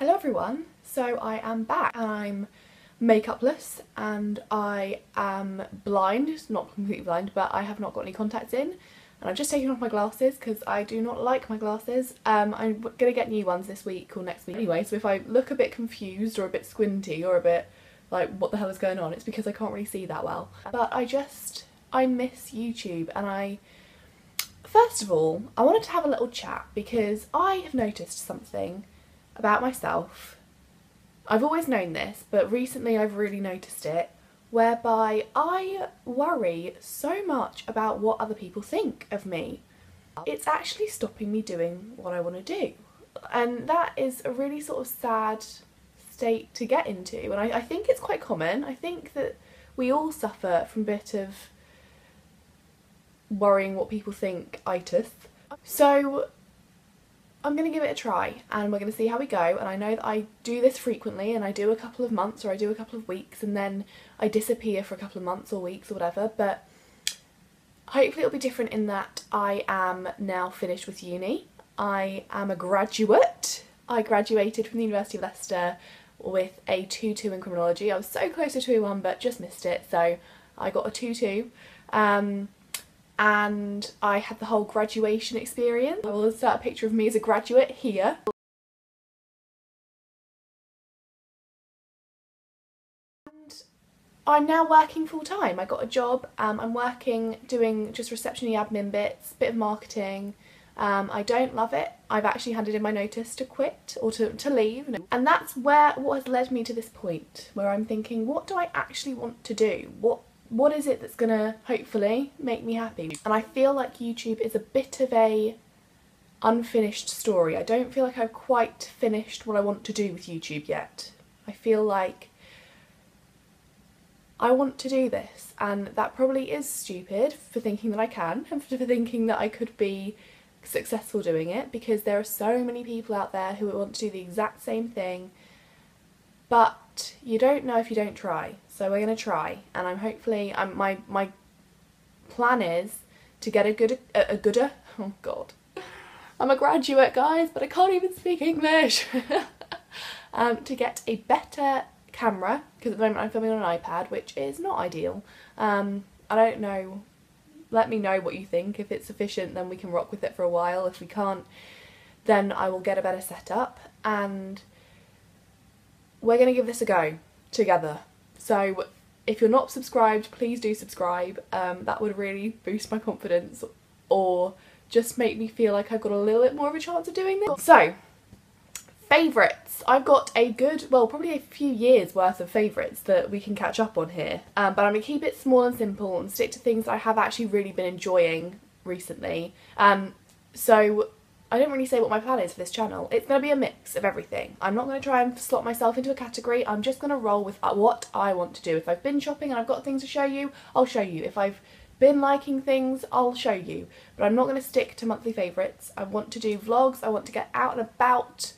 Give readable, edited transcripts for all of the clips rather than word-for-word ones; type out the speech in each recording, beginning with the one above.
Hello everyone, so I am back and I'm makeupless and I am blind, not completely blind, but I have not got any contacts in and I've just taken off my glasses because I do not like my glasses. I'm going to get new ones this week or next week anyway, so if I look a bit confused or a bit squinty or a bit like what the hell is going on, it's because I can't really see that well. But I miss YouTube and first of all, I wanted to have a little chat because I have noticed something about myself. I've always known this, but recently I've really noticed it, whereby I worry so much about what other people think of me. It's actually stopping me doing what I want to do. And that is a really sort of sad state to get into. And I think it's quite common. I think that we all suffer from a bit of worrying what people think itis. So I'm going to give it a try and we're going to see how we go, and I know that I do this frequently and I do a couple of months or I do a couple of weeks and then I disappear for a couple of months or weeks or whatever, but hopefully it'll be different in that I am now finished with uni. I am a graduate. I graduated from the University of Leicester with a 2-2 in criminology. I was so close to 2-1 but just missed it, so I got a 2-2. And I had the whole graduation experience. I will insert a picture of me as a graduate here. And I'm now working full time. I got a job. I'm working doing just reception-y admin bits, bit of marketing. I don't love it. I've actually handed in my notice to quit or to leave. And that's what has led me to this point where I'm thinking, what do I actually want to do? What is it that's gonna hopefully make me happy? And I feel like YouTube is a bit of a unfinished story. I don't feel like I've quite finished what I want to do with YouTube yet. I feel like I want to do this, and that probably is stupid for thinking that I can and for thinking that I could be successful doing it, because there are so many people out there who want to do the exact same thing, but you don't know if you don't try. So we're going to try, and my plan is to get oh god, I'm a graduate guys, but I can't even speak English, to get a better camera, because at the moment I'm filming on an iPad, which is not ideal. I don't know, let me know what you think. If it's sufficient then we can rock with it for a while. If we can't, then I will get a better setup, and we're going to give this a go together. So if you're not subscribed, please do subscribe. That would really boost my confidence or just make me feel like I've got a little bit more of a chance of doing this. So, favourites. I've got a good, well, probably a few years worth of favourites that we can catch up on here. But I'm going to keep it small and simple and stick to things I have actually really been enjoying recently. So I don't really say what my plan is for this channel. It's going to be a mix of everything. I'm not going to try and slot myself into a category. I'm just going to roll with what I want to do. If I've been shopping and I've got things to show you, I'll show you. If I've been liking things, I'll show you. But I'm not going to stick to monthly favourites. I want to do vlogs. I want to get out and about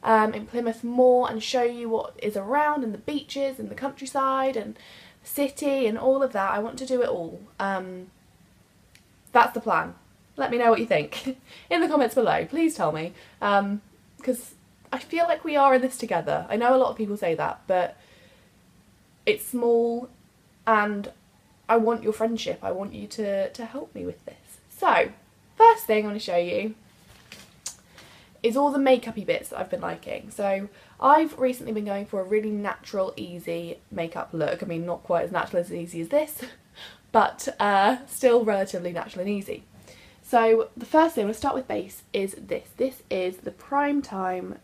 in Plymouth more and show you what is around, and the beaches and the countryside and the city and all of that. I want to do it all. That's the plan. Let me know what you think in the comments below. Please tell me, because I feel like we are in this together. I know a lot of people say that, but it's small and I want your friendship. I want you to help me with this. So, first thing I want to show you is all the makeup-y bits that I've been liking. So, I've recently been going for a really natural, easy makeup look. I mean, not quite as natural as easy as this, but still relatively natural and easy. So the first thing, we'll start with base, is this. This is the Prime Time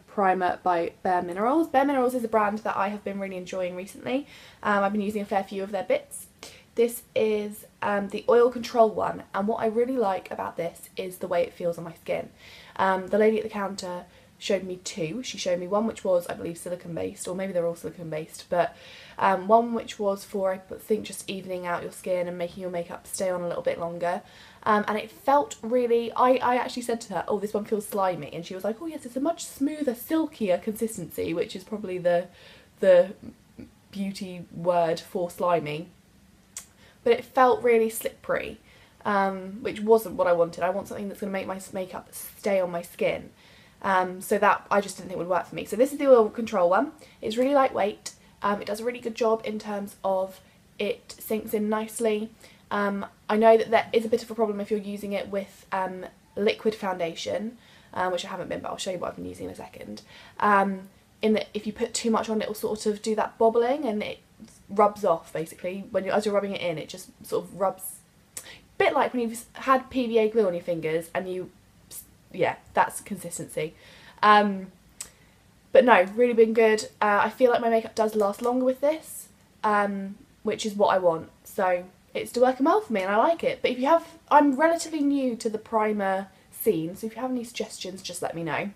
primer by Bare Minerals. Bare Minerals is a brand that I have been really enjoying recently. I've been using a fair few of their bits. This is the oil control one, and what I really like about this is the way it feels on my skin. The lady at the counter showed me two. She showed me one which was, I believe, silicone based, or maybe they're all silicone based, but one which was for, I think, just evening out your skin and making your makeup stay on a little bit longer. And it felt really, I actually said to her, oh, this one feels slimy, and she was like, oh yes, it's a much smoother, silkier consistency, which is probably the beauty word for slimy, but it felt really slippery. which wasn't what I wanted. I want something that's going to make my makeup stay on my skin. So that I just didn't think would work for me. So this is the oil control one. It's really lightweight. It does a really good job in terms of it sinks in nicely. I know that there is a bit of a problem if you're using it with liquid foundation, which I haven't been, but I'll show you what I've been using in a second. In that if you put too much on, it will sort of do that bobbling and it rubs off basically. As you're rubbing it in, it just sort of rubs. A bit like when you've had PVA glue on your fingers and yeah, that's consistency. But no, really been good. I feel like my makeup does last longer with this, which is what I want. So it's working well for me and I like it. But if you have, I'm relatively new to the primer scene, so if you have any suggestions, just let me know,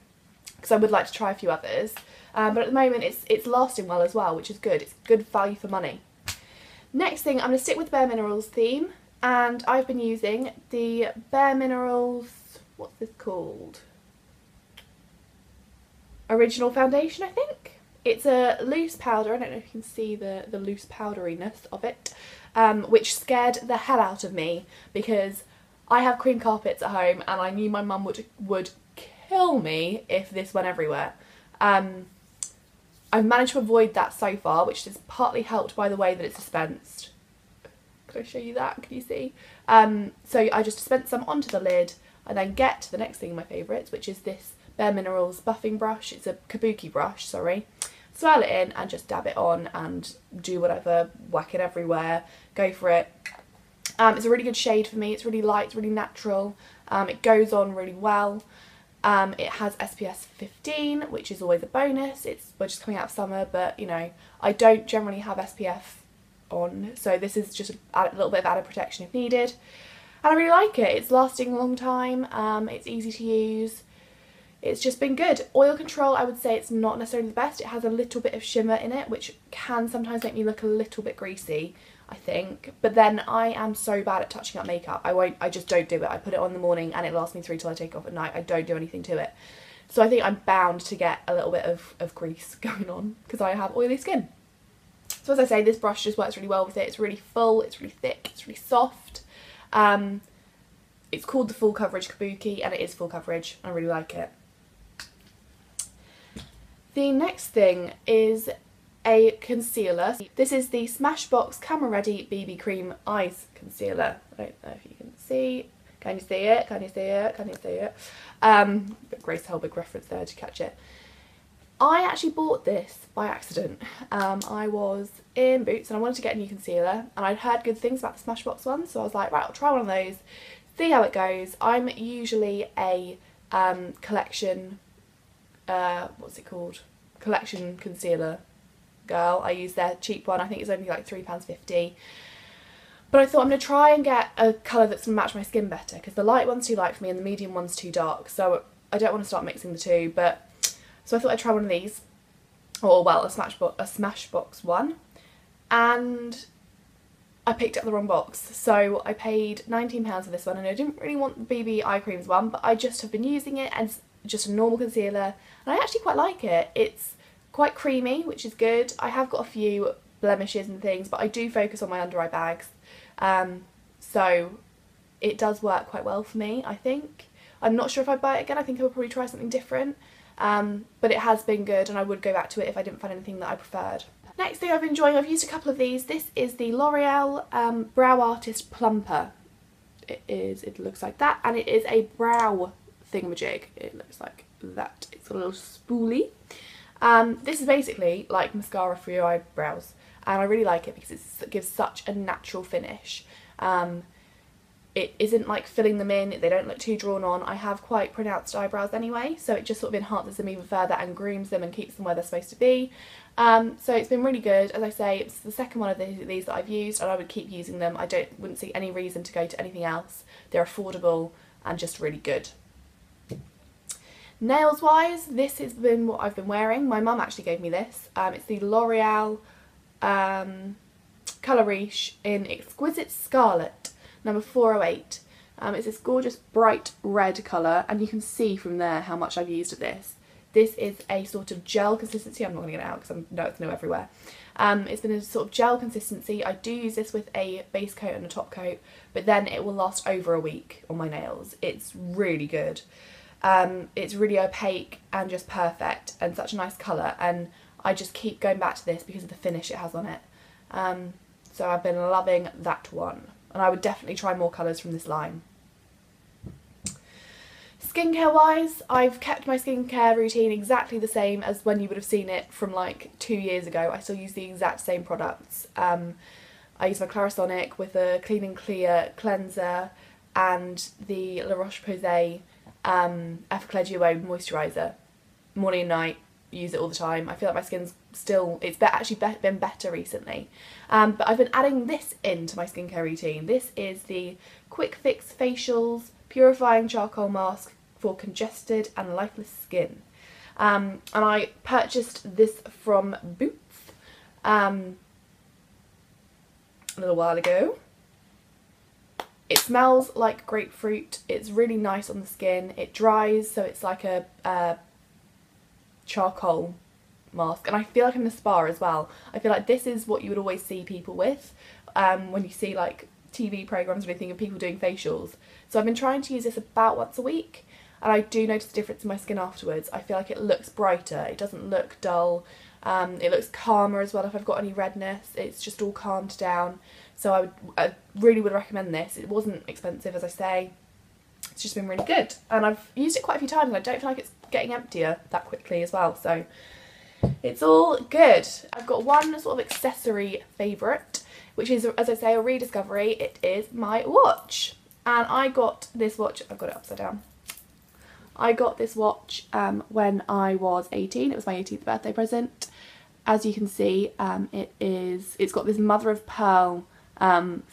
because I would like to try a few others. But at the moment it's lasting well as well, which is good. It's good value for money. Next thing, I'm going to stick with Bare Minerals theme, and I've been using the Bare Minerals, what's this called? Original Foundation, I think. It's a loose powder. I don't know if you can see the loose powderiness of it, which scared the hell out of me because I have cream carpets at home and I knew my mum would kill me if this went everywhere. I've managed to avoid that so far, which is partly helped by the way that it's dispensed. Can I show you that? Can you see? So I just dispense some onto the lid. I then get to the next thing, my favourites, which is this Bare Minerals buffing brush. It's a kabuki brush, sorry. Swirl it in and just dab it on and do whatever, whack it everywhere, go for it. It's a really good shade for me. It's really light, it's really natural. It goes on really well. It has SPF 15, which is always a bonus. We're just coming out of summer, but you know, I don't generally have SPF on, so this is just a little bit of added protection if needed. And I really like it. It's lasting a long time. It's easy to use. It's just been good. Oil control, I would say it's not necessarily the best. It has a little bit of shimmer in it, which can sometimes make me look a little bit greasy, I think. But then I am so bad at touching up makeup. I just don't do it. I put it on in the morning and it lasts me through till I take it off at night. I don't do anything to it. So I think I'm bound to get a little bit of grease going on because I have oily skin. So as I say, this brush just works really well with it. It's really full, it's really thick, it's really soft. It's called the Full Coverage Kabuki and it is full coverage. I really like it. The next thing is a concealer. This is the Smashbox Camera Ready BB Cream Eyes Concealer. I don't know if you can see. Can you see it? Can you see it? Can you see it? But Grace Helbig reference there to catch it. I actually bought this by accident. I was in Boots and I wanted to get a new concealer and I'd heard good things about the Smashbox one, so I was like, right, I'll try one of those, see how it goes. I'm usually a collection, what's it called? Collection concealer girl. I use their cheap one. I think it's only like £3.50. But I thought I'm going to try and get a colour that's going to match my skin better because the light one's too light for me and the medium one's too dark. So I don't want to start mixing the two. So I thought I'd try one of these. Or well, a Smashbox one. And I picked up the wrong box. So I paid £19 for this one and I didn't really want the BB Eye Creams one, but I just have been using it as just a normal concealer and I actually quite like it. It's quite creamy, which is good. I have got a few blemishes and things, but I do focus on my under eye bags. So it does work quite well for me, I think. I'm not sure if I'd buy it again. I think I would probably try something different. But it has been good and I would go back to it if I didn't find anything that I preferred. Next thing I've been enjoying, I've used a couple of these. This is the L'Oreal Brow Artist Plumper. It looks like that, and it is a brow thingamajig. It looks like that. It's got a little spoolie. This is basically like mascara for your eyebrows and I really like it because it gives such a natural finish. It isn't like filling them in, they don't look too drawn on. I have quite pronounced eyebrows anyway, so it just sort of enhances them even further and grooms them and keeps them where they're supposed to be. So it's been really good. As I say, it's the second one of these that I've used and I would keep using them. I wouldn't see any reason to go to anything else. They're affordable and just really good. Nails wise, this has been what I've been wearing. My mum actually gave me this. It's the L'Oreal Colour Riche in Exquisite Scarlet, number 408. It's this gorgeous bright red colour and you can see from there how much I've used of this. This is a sort of gel consistency. I'm not going to get it out because I know it's no everywhere. It's been a sort of gel consistency. I do use this with a base coat and a top coat, but then it will last over a week on my nails. It's really good. It's really opaque and just perfect and such a nice colour, and I just keep going back to this because of the finish it has on it. So I've been loving that one, and I would definitely try more colours from this line. Skincare wise, I've kept my skincare routine exactly the same as when you would have seen it from like 2 years ago. I still use the exact same products. I use my Clarisonic with a Clean and Clear cleanser and the La Roche-Posay Effaclar Duo moisturiser. Morning and night, use it all the time. I feel like my skin's still, it's actually been better recently. But I've been adding this into my skincare routine. This is the Quick Fix Facials Purifying Charcoal Mask for Congested and Lifeless Skin. And I purchased this from Boots a little while ago. It smells like grapefruit. It's really nice on the skin. It dries, so it's like a charcoal mask, and I feel like I'm in a spa as well. I feel like this is what you would always see people with when you see like TV programmes or anything of people doing facials. So I've been trying to use this about once a week, and I do notice a difference in my skin afterwards. I feel like it looks brighter, it doesn't look dull, it looks calmer as well. If I've got any redness, it's just all calmed down. So I really would recommend this. It wasn't expensive, as I say. It's just been really good, and I've used it quite a few times and I don't feel like it's getting emptier that quickly as well, so it's all good. I've got one sort of accessory favourite, which is, as I say, a rediscovery. It is my watch, and I got this watch, I've got it upside down. I got this watch when I was 18. It was my 18th birthday present. As you can see, it's got this mother of pearl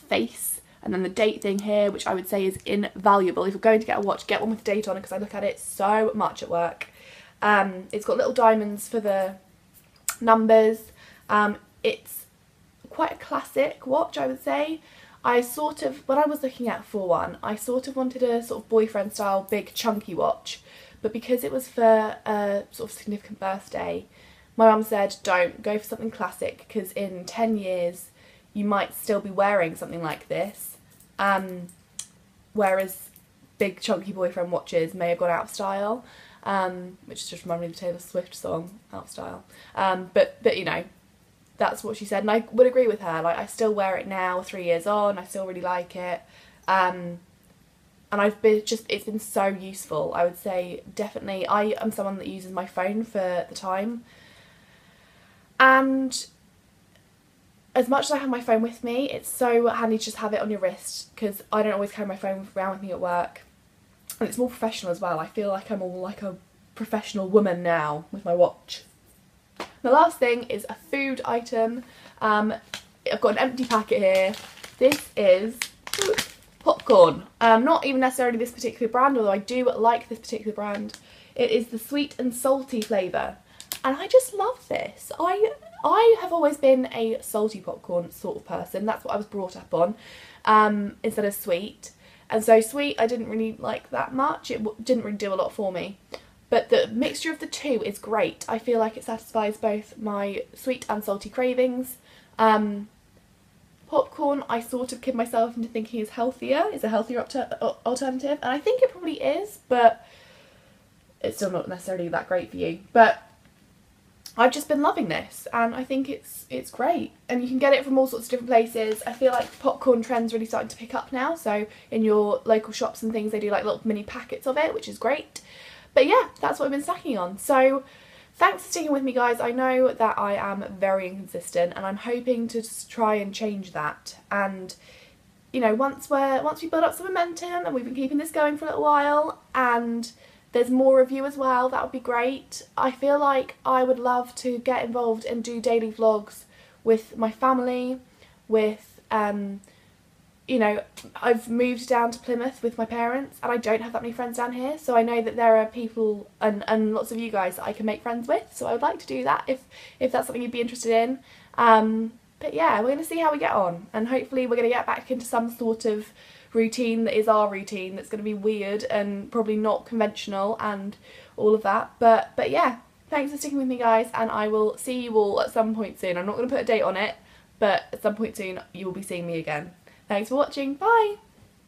face, and then the date thing here, which I would say is invaluable. If you're going to get a watch, get one with date on it, because I look at it so much at work. It's got little diamonds for the numbers. It's quite a classic watch, I would say. I sort of, when I was looking at for one, I sort of wanted a sort of boyfriend style big chunky watch, but because it was for a sort of significant birthday, my mum said don't, go for something classic, because in 10 years you might still be wearing something like this, whereas big chunky boyfriend watches may have gone out of style, which just reminded me of the Taylor Swift song, Out of Style. But you know, that's what she said, and I would agree with her. Like, I still wear it now, 3 years on, I still really like it. And it's been so useful. I would say definitely, I am someone that uses my phone for the time, and as much as I have my phone with me, it's so handy to just have it on your wrist, because I don't always carry my phone around with me at work, and it's more professional as well. I feel like I'm all like a professional woman now with my watch. The last thing is a food item. I've got an empty packet here. This is popcorn. Not even necessarily this particular brand, although I do like this particular brand. It is the sweet and salty flavour, and I just love this. I have always been a salty popcorn sort of person. That's what I was brought up on, instead of sweet. And so sweet I didn't really like that much. It didn't really do a lot for me. But the mixture of the two is great. I feel like it satisfies both my sweet and salty cravings. Popcorn, I sort of kid myself into thinking is a healthier alternative, and I think it probably is, but it's still not necessarily that great for you. But I've just been loving this, and I think it's great, and you can get it from all sorts of different places. I feel like popcorn trend's really starting to pick up now, so in your local shops and things they do like little mini packets of it, which is great. But yeah, that's what I've been snacking on. So thanks for sticking with me, guys. I know that I am very inconsistent, and I'm hoping to just try and change that. And you know, once we build up some momentum, and we've been keeping this going for a little while, and there's more of you as well, that would be great. I feel like I would love to get involved and do daily vlogs with my family, with you know, I've moved down to Plymouth with my parents, and I don't have that many friends down here, so I know that there are people and lots of you guys that I can make friends with, so I would like to do that if that's something you'd be interested in. But yeah, we're going to see how we get on, and hopefully we're going to get back into some sort of routine that is our routine, that's going to be weird and probably not conventional and all of that. But yeah, thanks for sticking with me, guys, and I will see you all at some point soon. I'm not going to put a date on it, but at some point soon you will be seeing me again. Thanks for watching, bye!